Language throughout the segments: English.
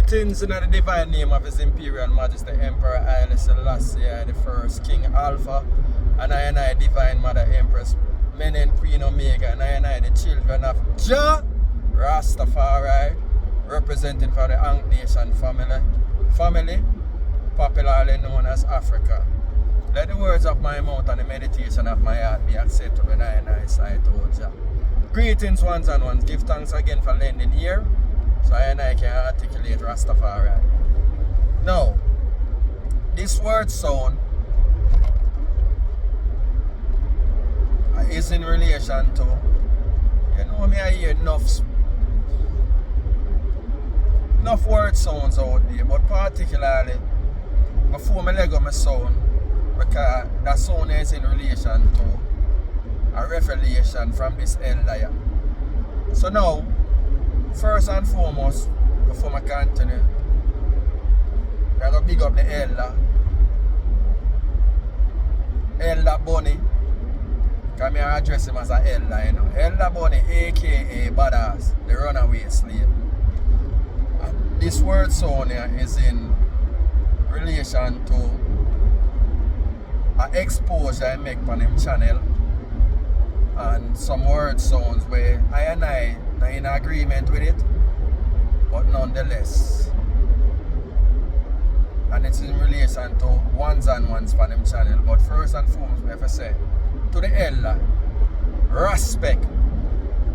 Greetings in the divine name of His Imperial Majesty Emperor Haile Selassie the First, King Alpha, and I Divine Mother Empress, Menen Queen Omega, and I the children of Jah Rastafari, representing for the Ankh Nation family, popularly known as Africa. Let the words of my mouth and the meditation of my heart be acceptable in I sight, O Jah. Greetings ones and ones. Give thanks again for lending here, so I can articulate Rastafari. Now, this word sound is in relation to, you know me, I hear enough word sounds out there, but particularly before I let go my sound, because that sound is in relation to a revelation from this elder. So now, first and foremost, before I continue, I'm going to big up the Elder Bunny, because I address him as an elder, you know. Elder Bunny, aka Badass, the runaway slave. And this word sound here is in relation to an exposure I make on him channel, and some word sounds where I are in agreement with it, but nonetheless. And it's in relation to ones and ones for them channel. But first and foremost, we have to say to the elder, respect.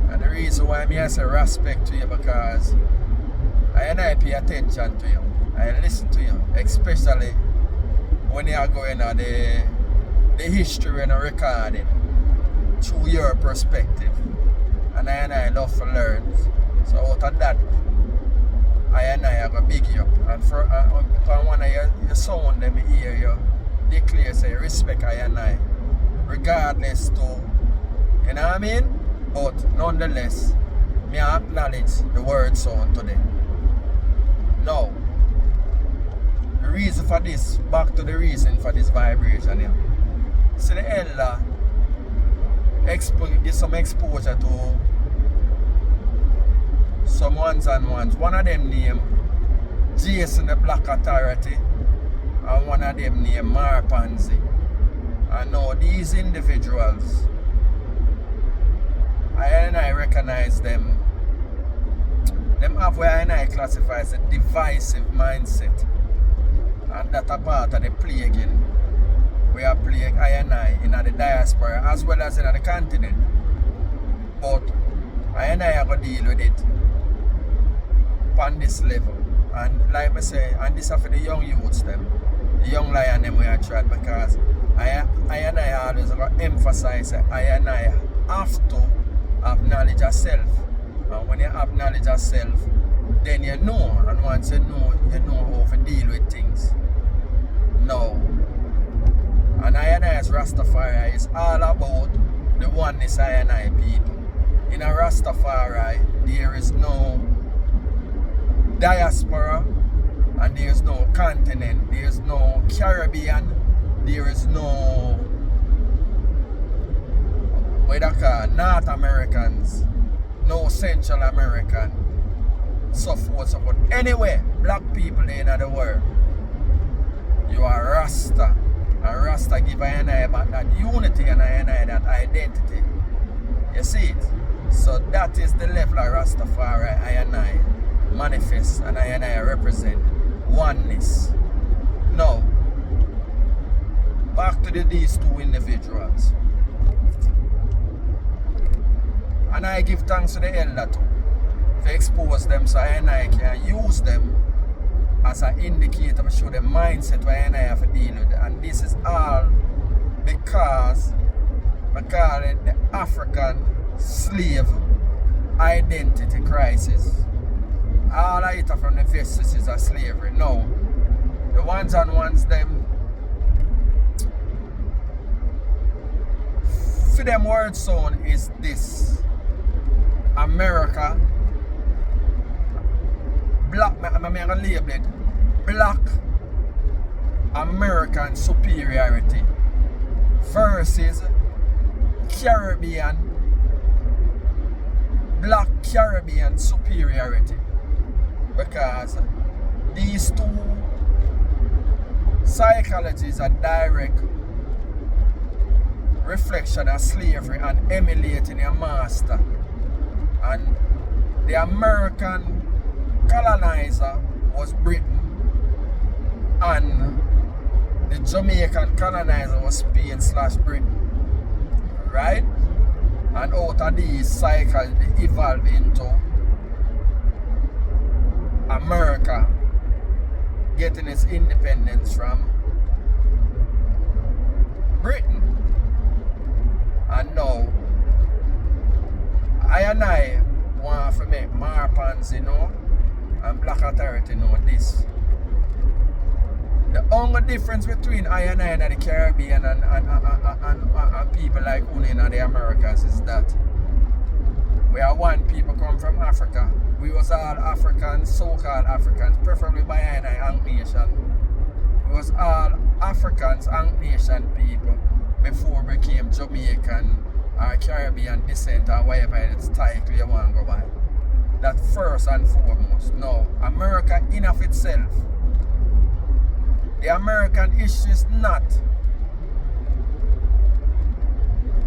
And the reason why I say respect to you, because I pay attention to you. I listen to you, especially when you are going on the history and recording through your perspective. And I love to learn. So out of that, I go big you up. And for one of your sound, let me hear you declare, say, respect I, regardless to, you know what I mean? But nonetheless, me acknowledge the word sound today. Now, the reason for this, back to the reason for this vibration here. See, the elder give some exposure to some ones and ones. One of them named Jason the Black Authority, and one of them named Marpanzi. And now these individuals, I recognize them. Them have where I classify as a divisive mindset. And that a part of the plaguing. We are plagued I in the diaspora as well as in the continent. But I are going to deal with it on this level. And like I say, and this is for the young youths them, the young lion them we are tried, because I always going to emphasize that I have to have knowledge of self. And when you have knowledge of self, then you know, and once you know how to deal with things. No. And as Rastafari is all about the oneness I people. In a Rastafari, there is no diaspora, and there is no continent, there is no Caribbean, there is no what they call North Americans, no Central American, so forth, so forth. Anyway, black people in the world, you are Rasta. And Rasta give I about that unity and I that identity. You see it? So that is the level of Rastafari I manifest and I represent oneness. Now, back to these two individuals. And I give thanks to the elder too, to expose them so I can use them as an indicator to show the mindset where I have to deal with it. And this is all because we call it the African slave identity crisis. All of it from the vestiges of slavery. Now, the ones and ones them, for them word sound is this: America, black, I'm going to label it, Black American superiority versus Caribbean, Black Caribbean superiority. Because These two psychologies are direct reflection of slavery and emulating your master. And the American colonizer was Britain, and the Jamaican colonizer was Spain/Britain. Right? And out of these cycles, they evolve into America getting its independence from Britain. And now, I want to make Marpans, and Black Authority know this. The only difference between I and the Caribbean and people like Uni in the Americas is that we are one people come from Africa. We was all Africans, so-called Africans, preferably by and Nation. We was all Africans and Nation people before we became Jamaican or Caribbean descent or whatever its title you want to go by. That first and foremost. No, America in of itself, the American issue is not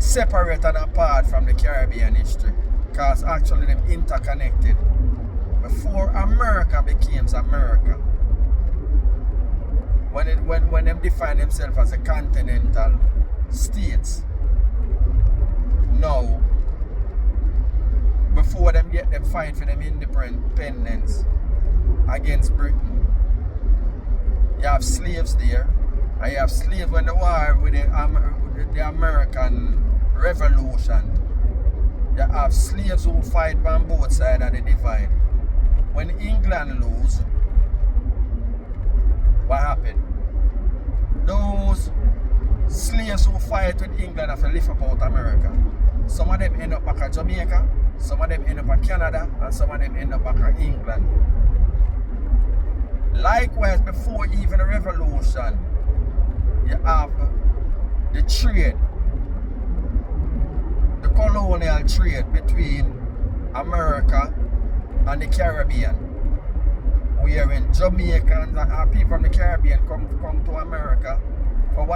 separate and apart from the Caribbean history, because actually they're interconnected. Before America became America, when they define themselves as a continental states, now, before them get them fight for them independence against Britain, you have slaves there, and you have slaves when the war with the American Revolution. You have slaves who fight on both sides of the divide. When England lose, what happened? Those slaves who fight with England have to live about America. Some of them end up back at Jamaica, some of them end up at Canada, and some of them end up back at England. Likewise, before even the revolution, you have the trade, the colonial trade between America and the Caribbean, wherein Jamaicans and people from the Caribbean come to America for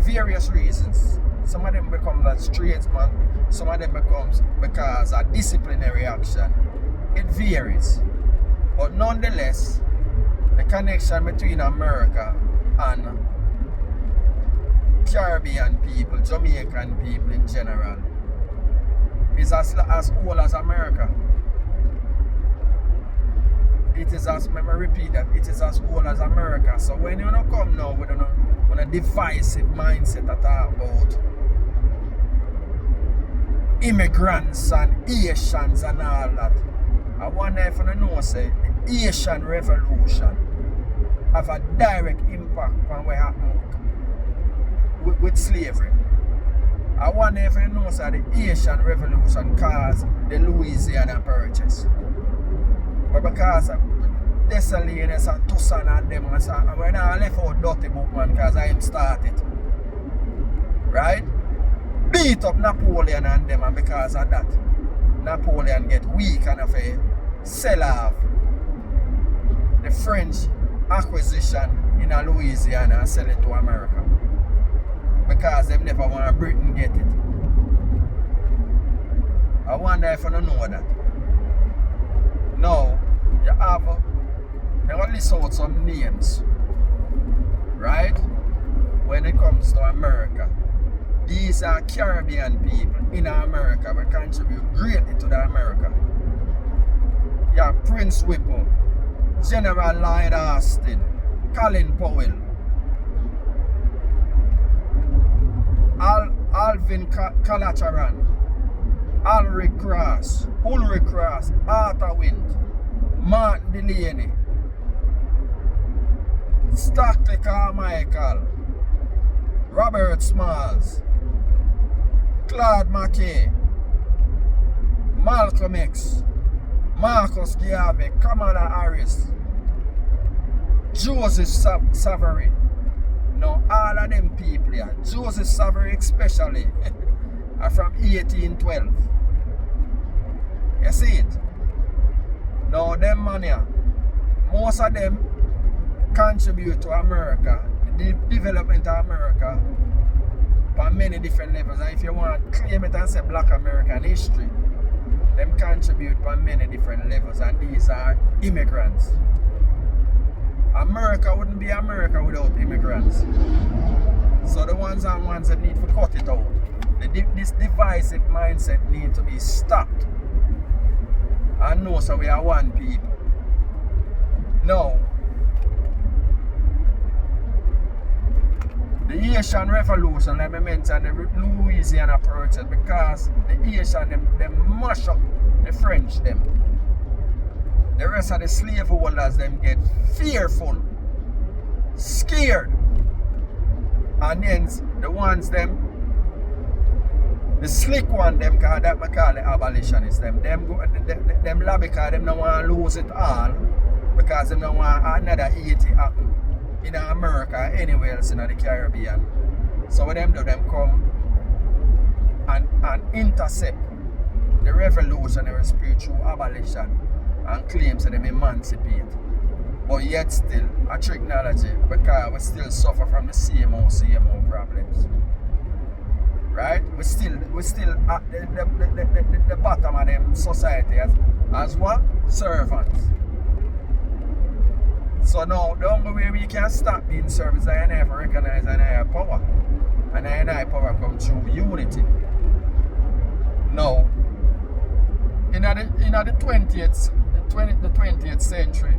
various reasons. Some of them become as tradesmen, some of them becomes because of disciplinary action. It varies. But nonetheless, the connection between America and Caribbean people, Jamaican people in general, is as old as America. It is as, let me repeat that, it is as old as America. So when you don't come now with a divisive mindset to talk about immigrants and Asians and all that, I wonder if you know, say, the Asian Revolution have a direct impact on what happened with slavery. I wonder if you know, say, the Asian Revolution caused the Louisiana Purchase. But because of Dessalines and Toussaint and them, and when I left out dirty book, man, because I am started. Right? Beat up Napoleon and them, and because of that, Napoleon get weak and have a sell off the French acquisition in Louisiana and sell it to America. Because they never want Britain get it. I wonder if you don't know that. Now, you have to list out some names, right? When it comes to America, these are Caribbean people in America who contribute greatly to the America. You have Prince Whipple, General Lloyd Austin, Colin Powell, Alvin Calacharan, Ulrich Cross, Arthur Wint, Martin Delaney, Stockley Carmichael, Robert Smalls, Claude McKay, Malcolm X, Marcus Garvey, Kamala Harris, Joseph Savary. Now all of them people here, Joseph Savary especially, are from 1812. You see it? Now them man here, most of them contribute to America, the development of America, on many different levels. And if you want to claim it and say Black American history, them contribute on many different levels, and these are immigrants. America wouldn't be America without immigrants. So the ones that need to cut it out. This divisive mindset need to be stopped. And know so we are one people. Now, the Haitian Revolution, let me mention the Louisiana Purchase, because the Haitian them mash up the French them. The rest of the slaveholders them get fearful, scared. And then the ones them, the slick one them, cause that I call the abolitionists them lobby because them don't want to lose it all, because them don't want another Haiti happen in America or anywhere else in the Caribbean. So what them do, them come and intercept the revolutionary spirit through abolition and claims that them emancipate. But yet still a technology, because we still suffer from the same old problems. Right? We still at the bottom of them society as what? Servants. So now the only way we can stop being servants is I have to recognize I have power. And I power comes through unity. Now, in the 20th century,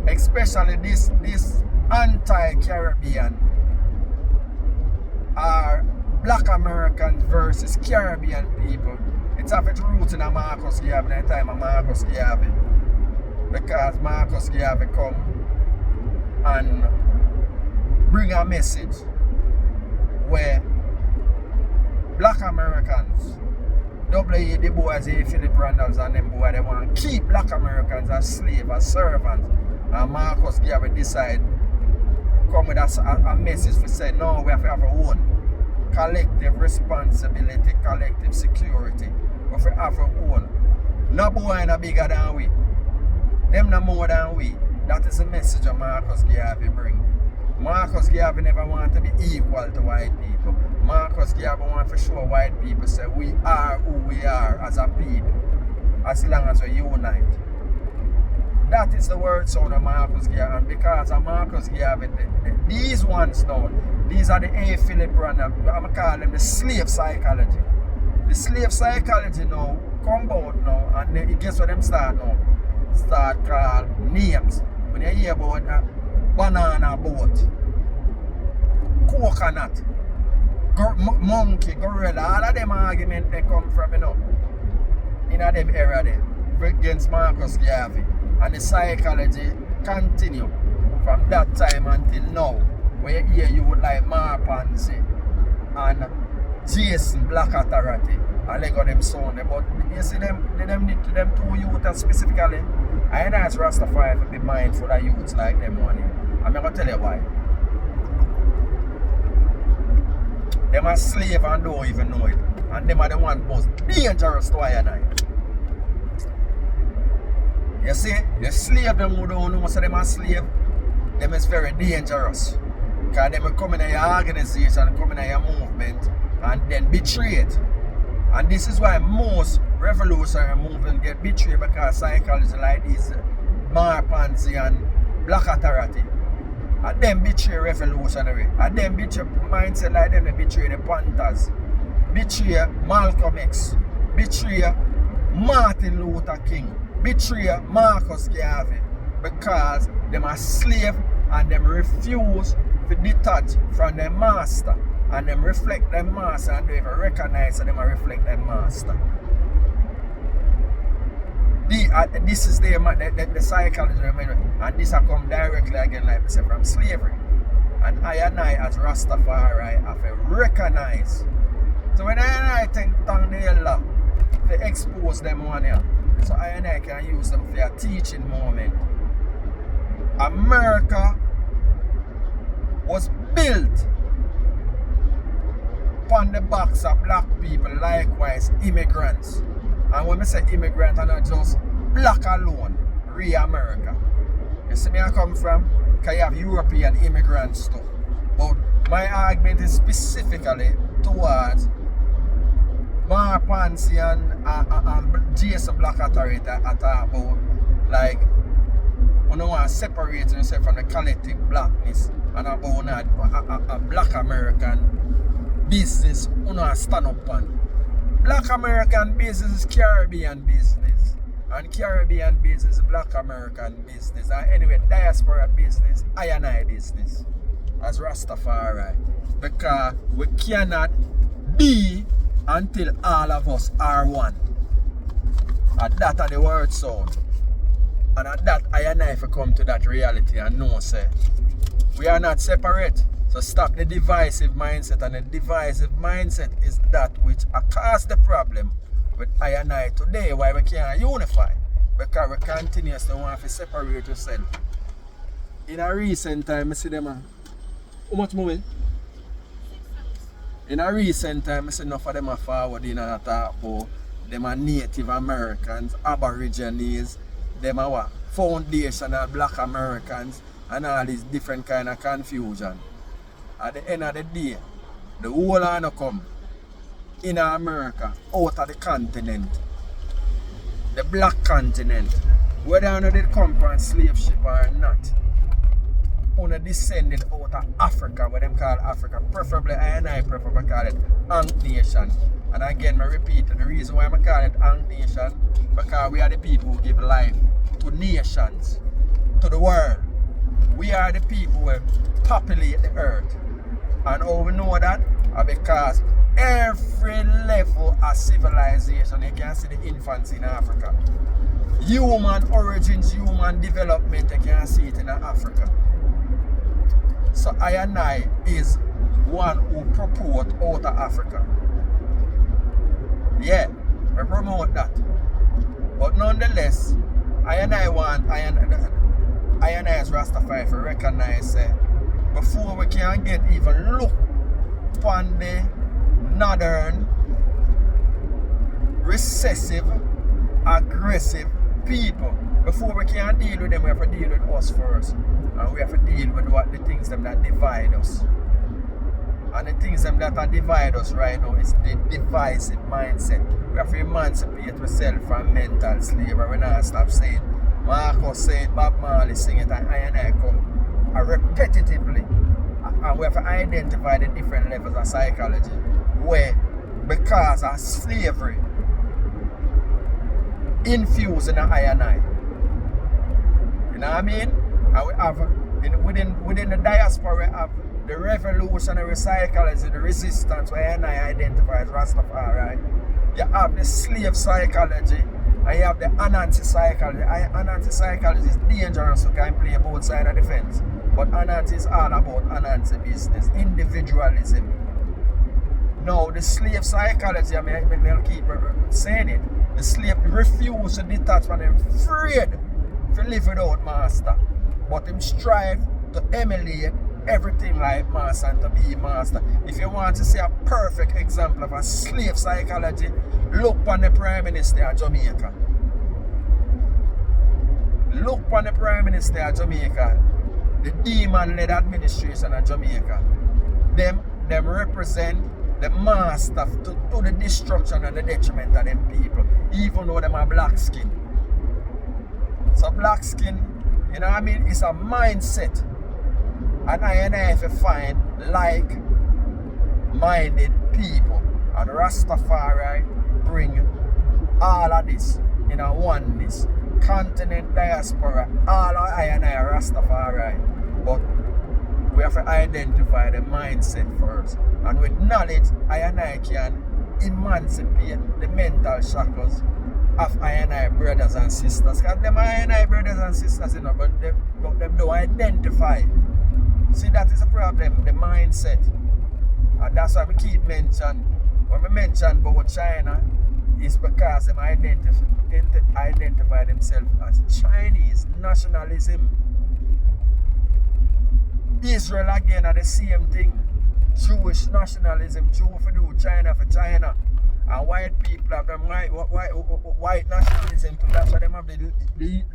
especially this anti-Caribbean are Black Americans versus Caribbean people. It's have its roots in Marcus Garvey, in the time of Marcus Garvey. Because Marcus Garvey come and bring a message where Black Americans, W.E. Du Bois, Philip Randolph and them boys, they want to keep Black Americans as slaves, as servants. And Marcus Garvey decide come with a message to say, no, we have to have our own collective responsibility, collective security. We have to have our own. No boy no bigger than we. Them no more than we. That is the message of Marcus Garvey bring. Marcus Garvey never want to be equal to white people. Marcus Garvey want to show white people say we are who we are as a people, as long as we unite. That is the word sound of Marcus Garvey, and because of Marcus Garvey, these ones now, these are the A. Philip Randolph, I'm going to call them the slave psychology. The slave psychology now come out now, and then guess what them start now? Start call names. When you hear about banana boat, coconut, monkey, gorilla, all of them arguments they come from, in them era there, against Marcus Garvey. And the psychology continue from that time until now, where you hear you would like Marpansy and Jason Black Authority, and they got them sound. But you see them two youths specifically, I know as Rastafari to be mindful of youths like them one. I'm going to tell you why. Them are slave and don't even know it. And them are the ones most dangerous to I and I. You see, the slave them who don't know so them are slave, them is very dangerous. Because them will come in your organization, come in your movement, and then betray it. And this is why most revolutionary movements get betrayed, because psychology like this, Marpansy and Black Authority, and them betray revolutionary, and them betray mindset like them, they betray the Panthers, betray Malcolm X, betray Martin Luther King, betray Marcus Garvey, because them are slave and them refuse to detach from their master, and them reflect their master, and they even recognize that them reflect their master. This is the psychology, and this has come directly again, like I said, from slavery. And I as Rastafari have to recognize. So when I think down the Allah, they expose them one here. So I can use them for a teaching moment. America was built upon the backs of black people, likewise immigrants. And when I say immigrants, I'm not just black alone, re-America. You see me I come from? Because you have European immigrants too. But my argument is specifically towards Mark Pansy and Jason Black Authority I talk about like you don't want to separate yourself from the collective blackness and about a black American business you know stand up on. Black American business is Caribbean business. And Caribbean business is Black American business. And anyway, diaspora business, I business. As Rastafari. Because we cannot be until all of us are one. And that are the word sound. And at that, I if we come to that reality and know, say, we are not separate. So stop the divisive mindset. And the divisive mindset is that which caused the problem with I today. Why we can't unify? Because we continuously want to separate yourself. In a recent time, I see them. How much moving? In a recent time, I see enough of them are forward in and talk about them are Native Americans, Aborigines, them are what? Foundational Black Americans, and all these different kind of confusion. At the end of the day, the whole are come in America, out of the continent, the black continent, whether or not they come from slave ship or not, on descended out of Africa, what them call Africa, preferably I prefer to call it Ankh Nation. And again, I repeat, the reason why I call it Ankh Nation, because we are the people who give life to nations, to the world. We are the people who populate the earth. And how we know that? Because every level of civilization, you can see the infants in Africa. Human origins, human development, you can see it in Africa. So I is one who purport out of Africa. Yeah, we promote that. But nonetheless, I want I as Rastafari to recognize before we can get even look upon the northern, recessive, aggressive people, before we can deal with them, we have to deal with us first. And we have to deal with what the things them that divide us. And the things them that divide us right now is the divisive mindset. We have to emancipate ourselves from mental slavery. We not stop saying Marcus saying, Bob Marley sing it, and I come repetitively. And we have to identify the different levels of psychology where, because of slavery infused in I. You know what I mean? And we have within the diaspora, we have the revolutionary psychology, the resistance where I identify as Rastafari. You have the slave psychology, and you have the Anansi psychology. Anansi psychology is dangerous, so can play both sides of the fence. But Anansi is all about Anansi business, individualism. Now, the slave psychology, I'll keep saying it. The slave refuse to detach from them, afraid to live without master. But him strive to emulate everything like master and to be master. If you want to see a perfect example of a slave psychology, look on the Prime Minister of Jamaica. Look on the Prime Minister of Jamaica, the demon-led administration of Jamaica. Them represent the master to the destruction and the detriment of them people, even though them are black skin. So black skin, you know what I mean, it's a mindset. And I have to find like-minded people. And Rastafari bring all of this in a oneness. Continent, diaspora, all of I Rastafari. But we have to identify the mindset first. And with knowledge, I can emancipate the mental shackles of I brothers and sisters. Because them I brothers and sisters, you know, but them don't identify. See, that is a problem, the mindset. And that's why we keep mentioning, when we mention about China, it's because they identify themselves as Chinese nationalism. Israel again are the same thing. Jewish nationalism, Jew for do, China for China. And white people have them white nationalism too. That's why they have the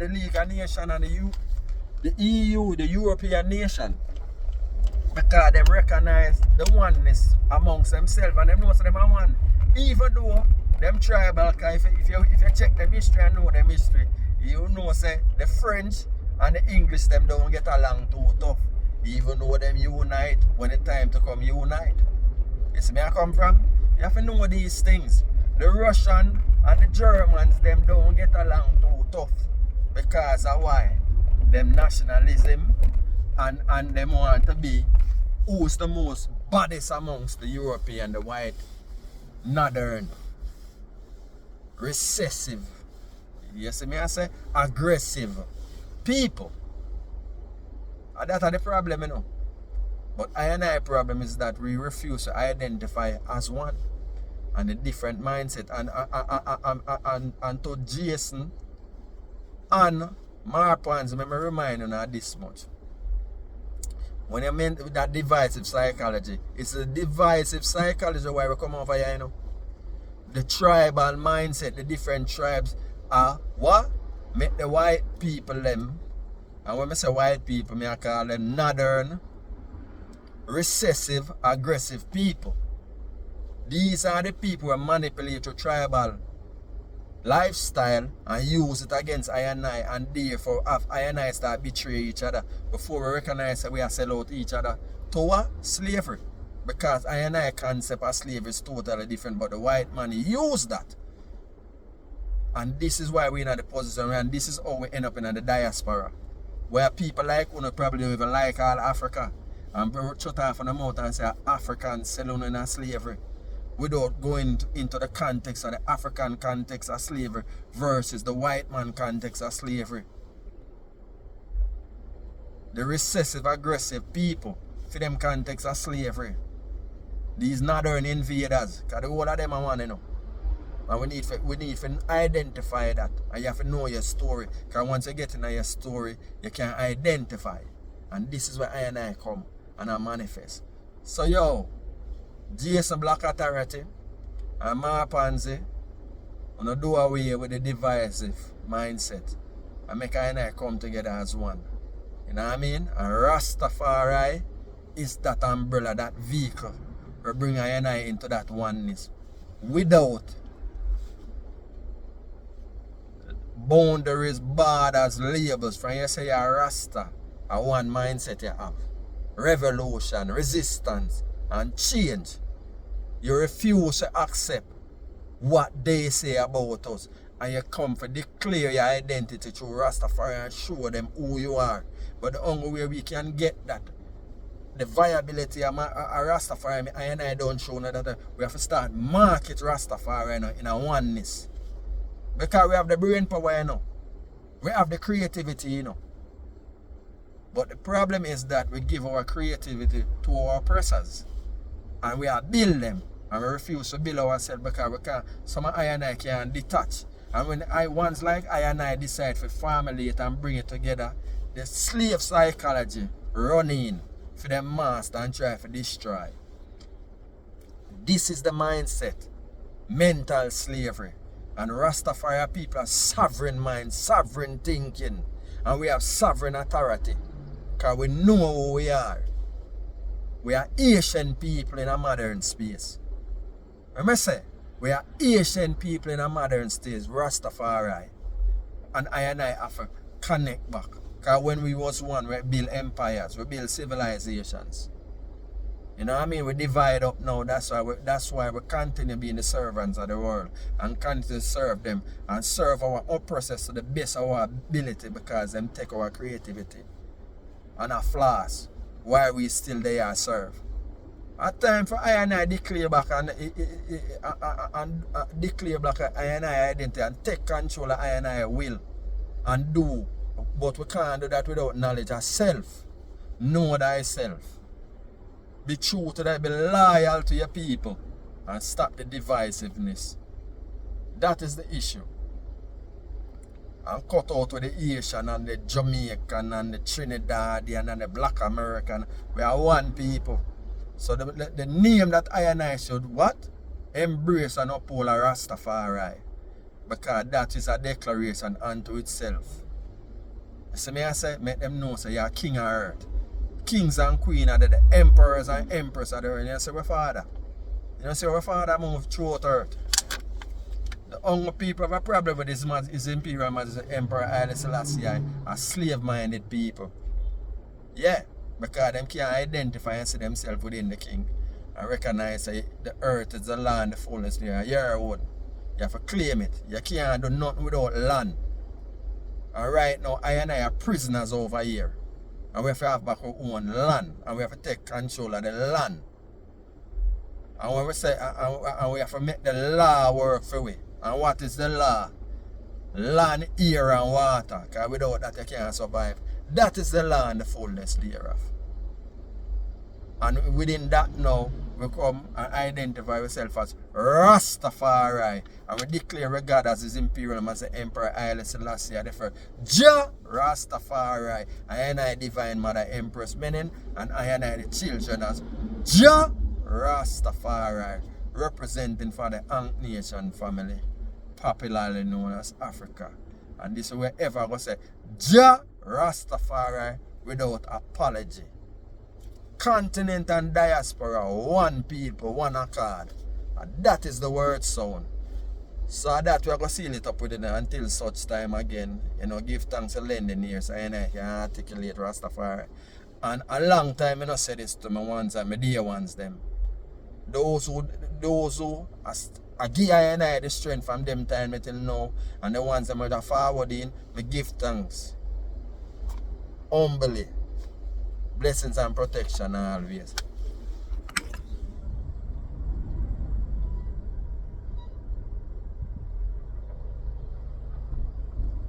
League of Nations and the the EU, the European nation. Because them recognize the oneness amongst themselves and them know so them are one. Even though them tribal, if you check them history and know them history, you know say the French and the English them don't get along too tough. Even though them unite when the time to come unite. You see where I come from? You have to know these things. The Russian and the Germans them don't get along too tough. Because of why? Them nationalism and them want to be who's the most baddest amongst the European, the white, northern, recessive, you see me I say, aggressive people. And that's the problem, you know. But I and I problem is that we refuse to identify as one. And a different mindset. And to Jason and Marpans, let me remind you now this much. When you mean that divisive psychology, it's a divisive psychology why we come over here, you know. The tribal mindset, the different tribes are what? Make the white people them. And when I say white people, I call them northern, recessive, aggressive people. These are the people who manipulate your tribal lifestyle and use it against I and therefore have I and I start betray each other before we recognize that we are sell out each other to what? Slavery. Because I and I concept of slavery is totally different, but the white man use that. And this is why we're in the position and this is how we end up in the diaspora. Where people like who probably don't even like all Africa and shut off on the mouth and say Africans selling in slavery. Without going into the context of the African context of slavery versus the white man context of slavery. The recessive, aggressive people for them context of slavery. These northern invaders, because the whole of them are one, you know. And we need to identify that. And you have to know your story. Because once you get into your story, you can identify. And this is where I and I come and I manifest. So yo, Jason Black Authority and Marpanzi wanna do away with the divisive mindset and make I and I come together as one. You know what I mean? And Rastafari is that umbrella, that vehicle to bring I and I into that oneness. Without boundaries, borders, labels. From you say you're Rasta, a one mindset you have. Revolution, resistance, and change. You refuse to accept what they say about us. And you come to declare your identity through Rastafari and show them who you are. But the only way we can get that, the viability of Rastafari, I and I don't show that we have to start market Rastafari in a oneness. Because we have the brain power, you know. We have the creativity, you know. But the problem is that we give our creativity to our oppressors. And we are build them. And we refuse to build ourselves because we can't. Some I and I can detach. And when ones like I and I decide to formulate and bring it together, the slave psychology running for them master and try to destroy. This is the mindset. Mental slavery. And Rastafari people are sovereign mind, sovereign thinking. And we have sovereign authority. Because we know who we are. We are Asian people in a modern space. Remember say, we are Asian people in a modern space, Rastafari. And I have to connect back. Because when we was one, we build empires, we build civilizations. You know what I mean? We divide up now. That's why we continue being the servants of the world and continue to serve them and serve our oppressors to the best of our ability because them take our creativity and our flaws while we still there serve. At time for I and I declare back and declare back I and I identity and take control of I and I will and do. But we can't do that without knowledge of self. Know thyself. Be true to that, be loyal to your people and stop the divisiveness. That is the issue. And cut out with the Asian and the Jamaican and the Trinidadian and the Black American. We are one people. So the name that I and I should what? Embrace and uphold a Rastafari. Because that is a declaration unto itself. So me I say, make them know say you're king of earth. Kings and queens are the emperors and empress are the earth. You say our father. You know say our father move throughout earth. The only people have a problem with this man is Imperial Majesty Emperor Haile Selassie, a slave-minded people. Yeah, because them can't identify and see themselves within the king. And recognize that the earth is the land, the fullness there. Your own. You have to claim it. You can't do nothing without land. And right now, I and I are prisoners over here. And we have to have back our own land. And we have to take control of the land. And when we say, and we have to make the law work for we. And what is the law? Land, air, and water. Because without that, you can't survive. That is the law and the fullness thereof. And within that now, we come and identify ourselves as Rastafari. And we declare God as His Imperial Master Emperor Haile Selassie the first. Jah Rastafari. I Divine Mother Empress Menin. And I the children as Jah Rastafari. Representing for the Ankh Nation family. Popularly known as Africa. And this is wherever I go say Jah Rastafari without apology. Continent and diaspora, one people, one accord. And that is the word sound. So that we're going to seal it up with it until such time again. You know, give thanks to lending ears and I can articulate Rastafari. And a long time I say this to my ones and my dear ones them. Those who I give I and I the strength from them time until now. And the ones that are forwarding, we give thanks. Humbly. Blessings and protection always.